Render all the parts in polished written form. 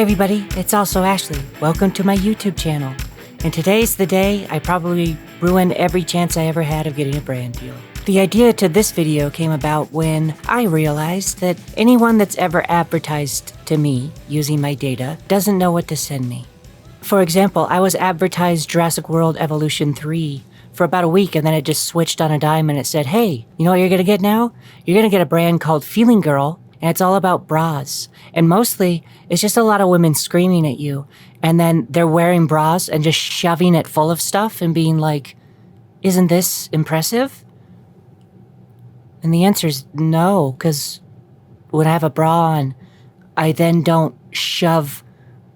everybody, it's AlsoAshley. Welcome to my YouTube channel. And today's the day I probably ruined every chance I ever had of getting a brand deal. The idea to this video came about when I realized that anyone that's ever advertised to me using my data doesn't know what to send me. For example, I was advertised Jurassic World Evolution 3 for about a week, and then it just switched on a dime and it said, hey, you know what you're gonna get now? You're gonna get a brand called Feeling Girl, and it's all about bras. And mostly, it's just a lot of women screaming at you, and then they're wearing bras and just shoving it full of stuff and being like, isn't this impressive? And the answer is no, because when I have a bra on, I then don't shove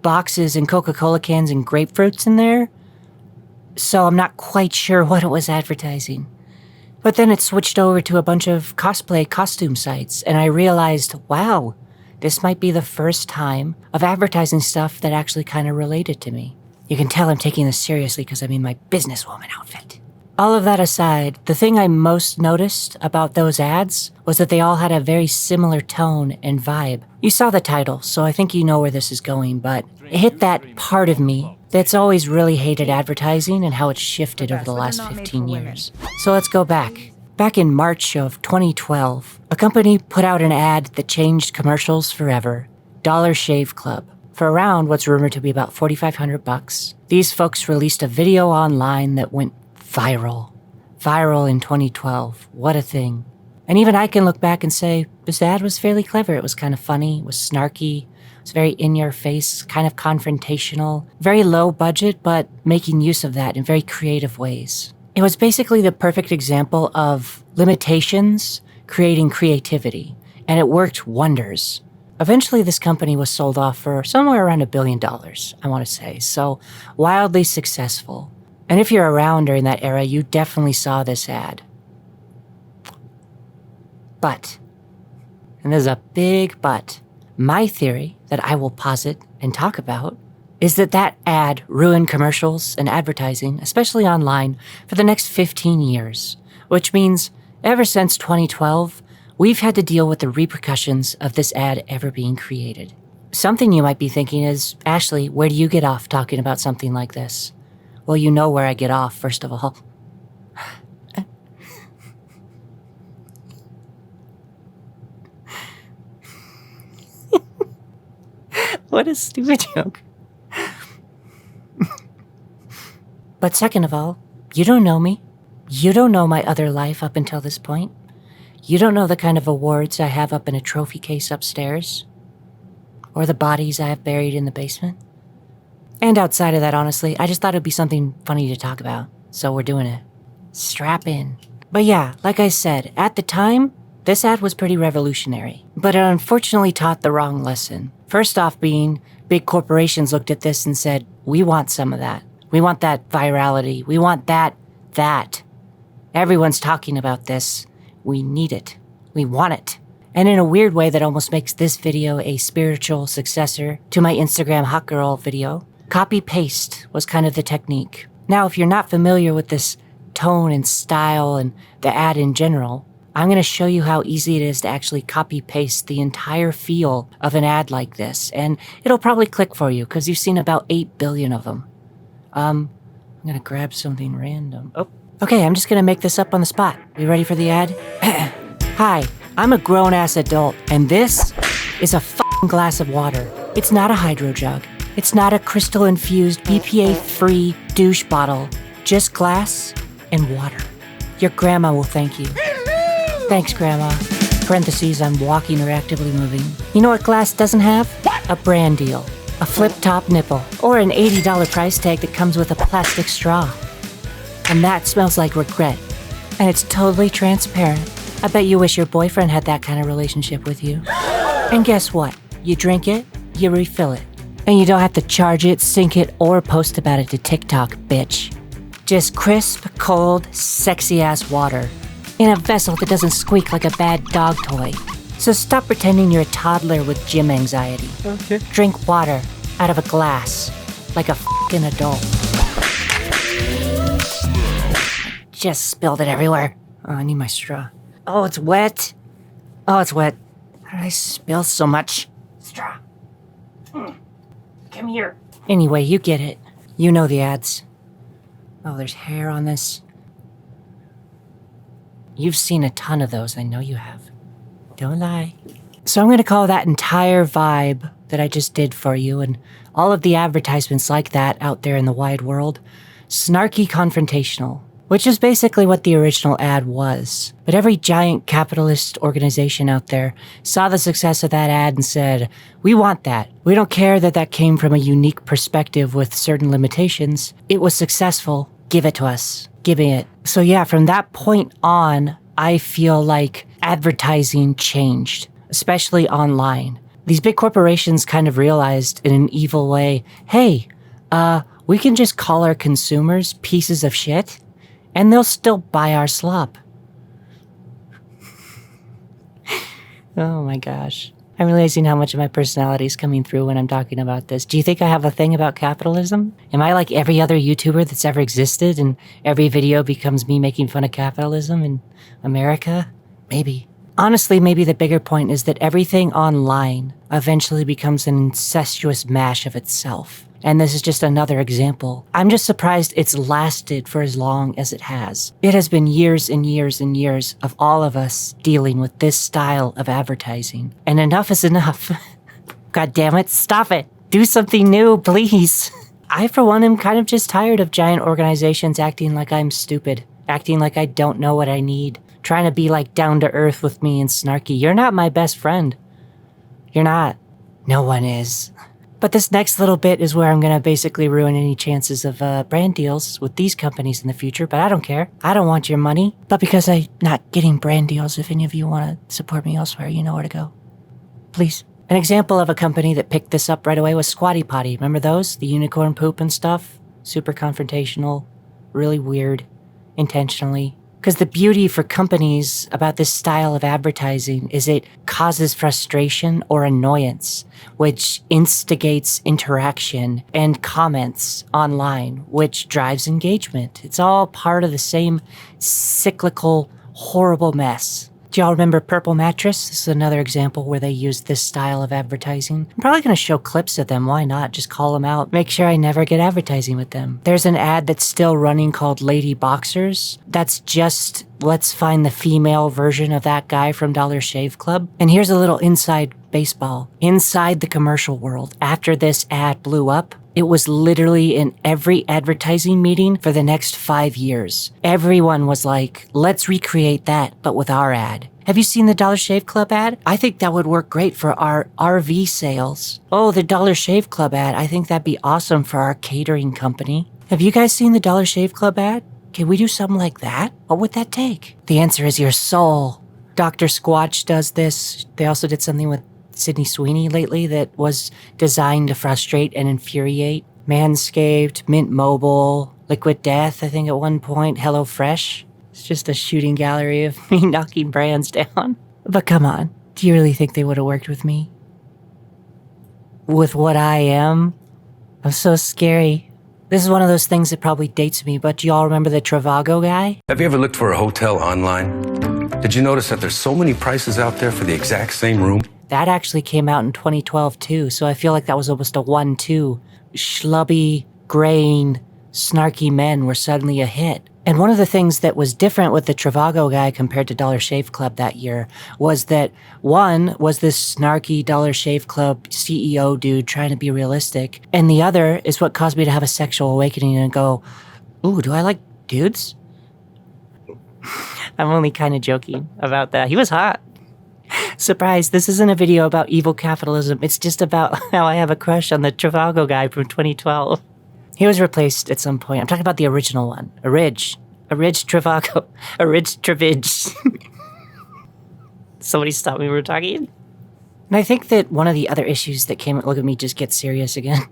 boxes and Coca-Cola cans and grapefruits in there. So I'm not quite sure what it was advertising. But then it switched over to a bunch of cosplay costume sites, and I realized, wow, this might be the first time of advertising stuff that actually kind of related to me. You can tell I'm taking this seriously because I'm in my businesswoman outfit. All of that aside, the thing I most noticed about those ads was that they all had a very similar tone and vibe. You saw the title, so I think you know where this is going, but it hit that part of me that's always really hated advertising and how it's shifted over the last 15 years. So let's go back. Back in March of 2012, a company put out an ad that changed commercials forever. Shave Cub. For around what's rumored to be about $4,500, these folks released a video online that went viral. Viral in 2012. What a thing. And even I can look back and say, this ad was fairly clever. It was kind of funny. It was snarky. It was very in-your-face, kind of confrontational. Very low budget, but making use of that in very creative ways. It was basically the perfect example of limitations creating creativity. And it worked wonders. Eventually, this company was sold off for somewhere around $1 billion, I want to say. So wildly successful. And if you're around during that era, you definitely saw this ad. But, and there's a big but, my theory that I will posit and talk about is that that ad ruined commercials and advertising, especially online, for the next 15 years. Which means, ever since 2012, we've had to deal with the repercussions of this ad ever being created. Something you might be thinking is, Ashley, where do you get off talking about something like this? Well, you know where I get off, first of all. What a stupid joke. But second of all, you don't know me. You don't know my other life up until this point. You don't know the kind of awards I have up in a trophy case upstairs. Or the bodies I have buried in the basement. And outside of that, honestly, I just thought it'd be something funny to talk about. So we're doing it. Strap in. But yeah, like I said, at the time, this ad was pretty revolutionary. But it unfortunately taught the wrong lesson. First off being, big corporations looked at this and said, we want some of that. We want that virality. We want that. Everyone's talking about this. We need it. We want it. And in a weird way that almost makes this video a spiritual successor to my Instagram hot girl video, copy-paste was kind of the technique. Now, if you're not familiar with this tone and style and the ad in general, I'm going to show you how easy it is to actually copy-paste the entire feel of an ad like this. And it'll probably click for you because you've seen about 8 billion of them. I'm going to grab something random. Oh, okay, I'm just going to make this up on the spot. You ready for the ad? Hi, I'm a grown-ass adult, and this is a f***ing glass of water. It's not a hydro jug. It's not a crystal-infused, BPA-free douche bottle. Just glass and water. Your grandma will thank you. Thanks, Grandma. Parentheses, I'm walking or actively moving. You know what glass doesn't have? A brand deal. A flip-top nipple. Or an $80 price tag that comes with a plastic straw. And that smells like regret. And it's totally transparent. I bet you wish your boyfriend had that kind of relationship with you. And guess what? You drink it, you refill it. And you don't have to charge it, sync it, or post about it to TikTok, bitch. Just crisp, cold, sexy-ass water. In a vessel that doesn't squeak like a bad dog toy. So stop pretending you're a toddler with gym anxiety. Okay. Drink water out of a glass, like a f***ing adult. Just spilled it everywhere. Oh, I need my straw. Oh, it's wet. Oh, it's wet. How did I spill so much? Straw. Come here. Anyway, you get it. You know the ads. Oh, there's hair on this. You've seen a ton of those, I know you have. Don't lie. So I'm going to call that entire vibe that I just did for you and all of the advertisements like that out there in the wide world, snarky confrontational, which is basically what the original ad was. But every giant capitalist organization out there saw the success of that ad and said, we want that. We don't care that that came from a unique perspective with certain limitations. It was successful. Give it to us. Give me it. So yeah, from that point on, I feel like advertising changed, especially online. These big corporations kind of realized in an evil way, hey, we can just call our consumers pieces of shit and they'll still buy our slop. Oh my gosh. I'm realizing how much of my personality is coming through when I'm talking about this. Do you think I have a thing about capitalism? Am I like every other YouTuber that's ever existed and every video becomes me making fun of capitalism in America? Maybe. Honestly, maybe the bigger point is that everything online eventually becomes an incestuous mash of itself. And this is just another example. I'm just surprised it's lasted for as long as it has. It has been years and years and years of all of us dealing with this style of advertising. And enough is enough. God damn it, stop it. Do something new, please. I, for one, am kind of just tired of giant organizations acting like I'm stupid, acting like I don't know what I need, trying to be like down to earth with me and snarky. You're not my best friend. You're not. No one is. But this next little bit is where I'm going to basically ruin any chances of brand deals with these companies in the future, but I don't care. I don't want your money. But because I'm not getting brand deals, if any of you want to support me elsewhere, you know where to go. Please. An example of a company that picked this up right away was Squatty Potty. Remember those? The unicorn poop and stuff? Super confrontational. Really weird. Intentionally. Because the beauty for companies about this style of advertising is it causes frustration or annoyance, which instigates interaction and comments online, which drives engagement. It's all part of the same cyclical, horrible mess. Do y'all remember Purple Mattress? This is another example where they used this style of advertising. I'm probably going to show clips of them. Why not? Just call them out. Make sure I never get advertising with them. There's an ad that's still running called Lady Boxers. That's just, let's find the female version of that guy from Dollar Shave Club. And here's a little inside baseball. Inside the commercial world, after this ad blew up, it was literally in every advertising meeting for the next 5 years. Everyone was like, let's recreate that, but with our ad. Have you seen the Dollar Shave Club ad? I think that would work great for our RV sales. Oh, the Dollar Shave Club ad. I think that'd be awesome for our catering company. Have you guys seen the Dollar Shave Club ad? Can we do something like that? What would that take? The answer is your soul. Dr. Squatch does this. They also did something with Sydney Sweeney lately that was designed to frustrate and infuriate. Manscaped, Mint Mobile, Liquid Death, I think at one point, HelloFresh. It's just a shooting gallery of me knocking brands down. But come on, do you really think they would have worked with me? With what I am? I'm so scary. This is one of those things that probably dates me, but do y'all remember the Trivago guy? Have you ever looked for a hotel online? Did you notice that there's so many prices out there for the exact same room? That actually came out in 2012 too, so I feel like that was almost a 1-2. Schlubby, graying, snarky men were suddenly a hit. And one of the things that was different with the Trivago guy compared to Dollar Shave Club that year was that one was this snarky Dollar Shave Club CEO dude trying to be realistic, and the other is what caused me to have a sexual awakening and go, ooh, do I like dudes? I'm only kind of joking about that. He was hot. Surprise, this isn't a video about evil capitalism. It's just about how I have a crush on the Trivago guy from 2012. He was replaced at some point. I'm talking about the original one. A Ridge Trivago. A Ridge Trivige. Somebody stop me, we were talking. And I think that one of the other issues that came... Look at me, just get serious again.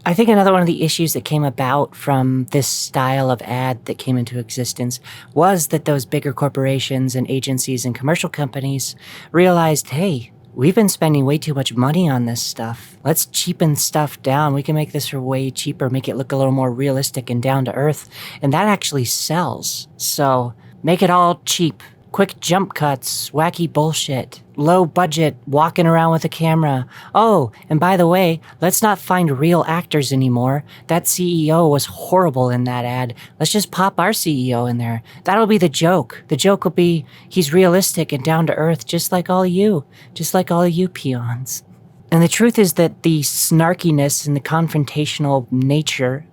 I think another one of the issues that came about from this style of ad that came into existence was that those bigger corporations and agencies and commercial companies realized, hey, we've been spending way too much money on this stuff. Let's cheapen stuff down. We can make this for way cheaper, make it look a little more realistic and down to earth. And that actually sells. So make it all cheap. Quick jump cuts, wacky bullshit, low budget, walking around with a camera. Oh, and by the way, let's not find real actors anymore. That CEO was horrible in that ad. Let's just pop our CEO in there. That'll be the joke. The joke will be he's realistic and down to earth just like all of you peons. And the truth is that the snarkiness and the confrontational nature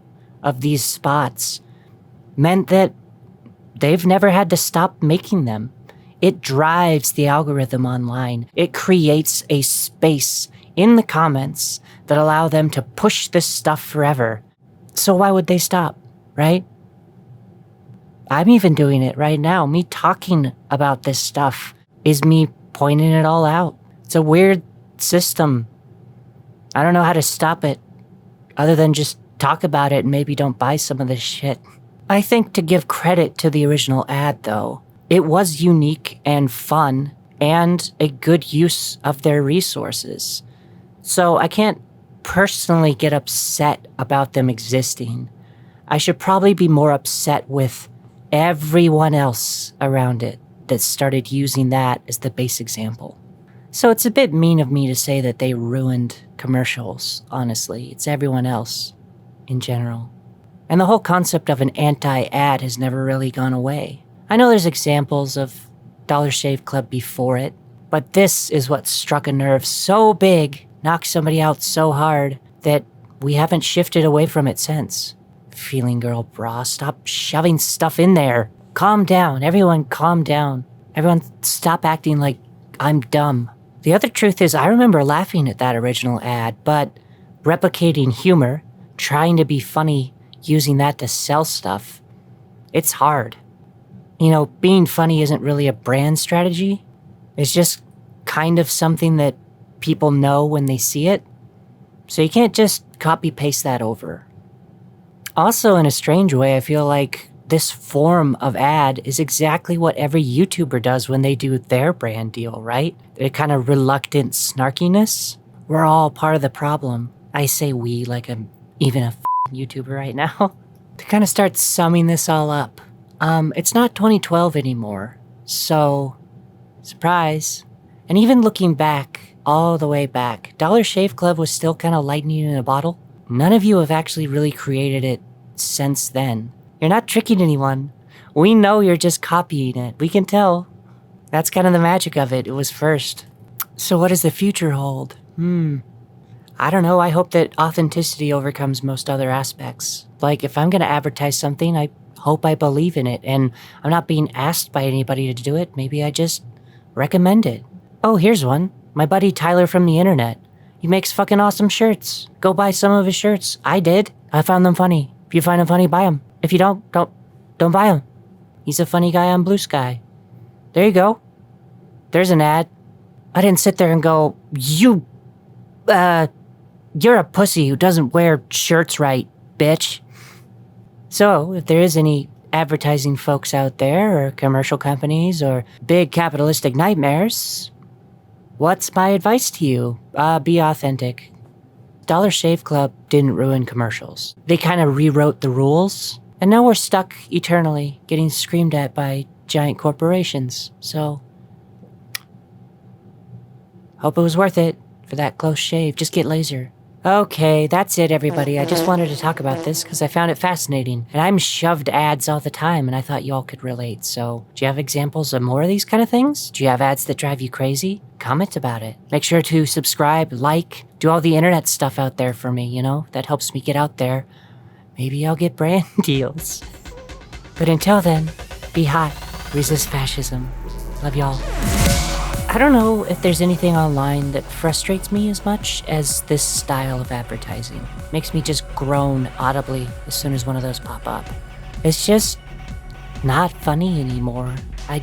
of these spots meant that they've never had to stop making them. It drives the algorithm online. It creates a space in the comments that allow them to push this stuff forever. So why would they stop, right? I'm even doing it right now. Me talking about this stuff is me pointing it all out. It's a weird system. I don't know how to stop it other than just talk about it and maybe don't buy some of this shit. I think to give credit to the original ad, though, it was unique and fun and a good use of their resources. So I can't personally get upset about them existing. I should probably be more upset with everyone else around it that started using that as the base example. So it's a bit mean of me to say that they ruined commercials, honestly. It's everyone else in general. And the whole concept of an anti-ad has never really gone away. I know there's examples of Dollar Shave Club before it, but this is what struck a nerve so big, knocked somebody out so hard, that we haven't shifted away from it since. Feeling girl bra, stop shoving stuff in there. Calm down, everyone calm down. Everyone stop acting like I'm dumb. The other truth is I remember laughing at that original ad, but replicating humor, trying to be funny, using that to sell stuff, it's hard. You know, being funny isn't really a brand strategy. It's just kind of something that people know when they see it. So you can't just copy-paste that over. Also, in a strange way, I feel like this form of ad is exactly what every YouTuber does when they do their brand deal, right? The kind of reluctant snarkiness. We're all part of the problem. I say we like I'm even a YouTuber right now. To kind of start summing this all up, it's not 2012 anymore, so surprise. And even looking back, all the way back, Dollar Shave Club was still kind of lightning in a bottle. None of you have actually really created it since then. You're not tricking anyone. We know you're just copying it. We can tell. That's kind of the magic of it. It was first. So what does the future hold? I don't know. I hope that authenticity overcomes most other aspects. Like, if I'm going to advertise something, I hope I believe in it, and I'm not being asked by anybody to do it. Maybe I just recommend it. Oh, here's one. My buddy Tyler from the internet. He makes fucking awesome shirts. Go buy some of his shirts. I did. I found them funny. If you find them funny, buy them. If you don't buy them. He's a funny guy on Blue Sky. There you go. There's an ad. I didn't sit there and go, you're a pussy who doesn't wear shirts right, bitch. So, if there is any advertising folks out there, or commercial companies, or big capitalistic nightmares, what's my advice to you? Be authentic. Dollar Shave Club didn't ruin commercials. They kind of rewrote the rules, and now we're stuck eternally getting screamed at by giant corporations. So, hope it was worth it for that close shave. Just get laser. Okay, that's it, everybody. I just wanted to talk about this because I found it fascinating. And I'm shoved ads all the time, and I thought y'all could relate. So, do you have examples of more of these kind of things? Do you have ads that drive you crazy? Comment about it. Make sure to subscribe, like, do all the internet stuff out there for me, you know? That helps me get out there. Maybe I'll get brand deals. But until then, be hot. Resist fascism. Love y'all. I don't know if there's anything online that frustrates me as much as this style of advertising. Makes me just groan audibly as soon as one of those pop up. It's just not funny anymore. I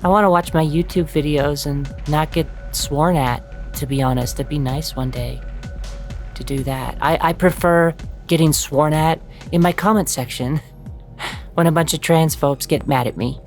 want to watch my YouTube videos and not get sworn at, to be honest. It'd be nice one day to do that. I prefer getting sworn at in my comment section when a bunch of transphobes get mad at me.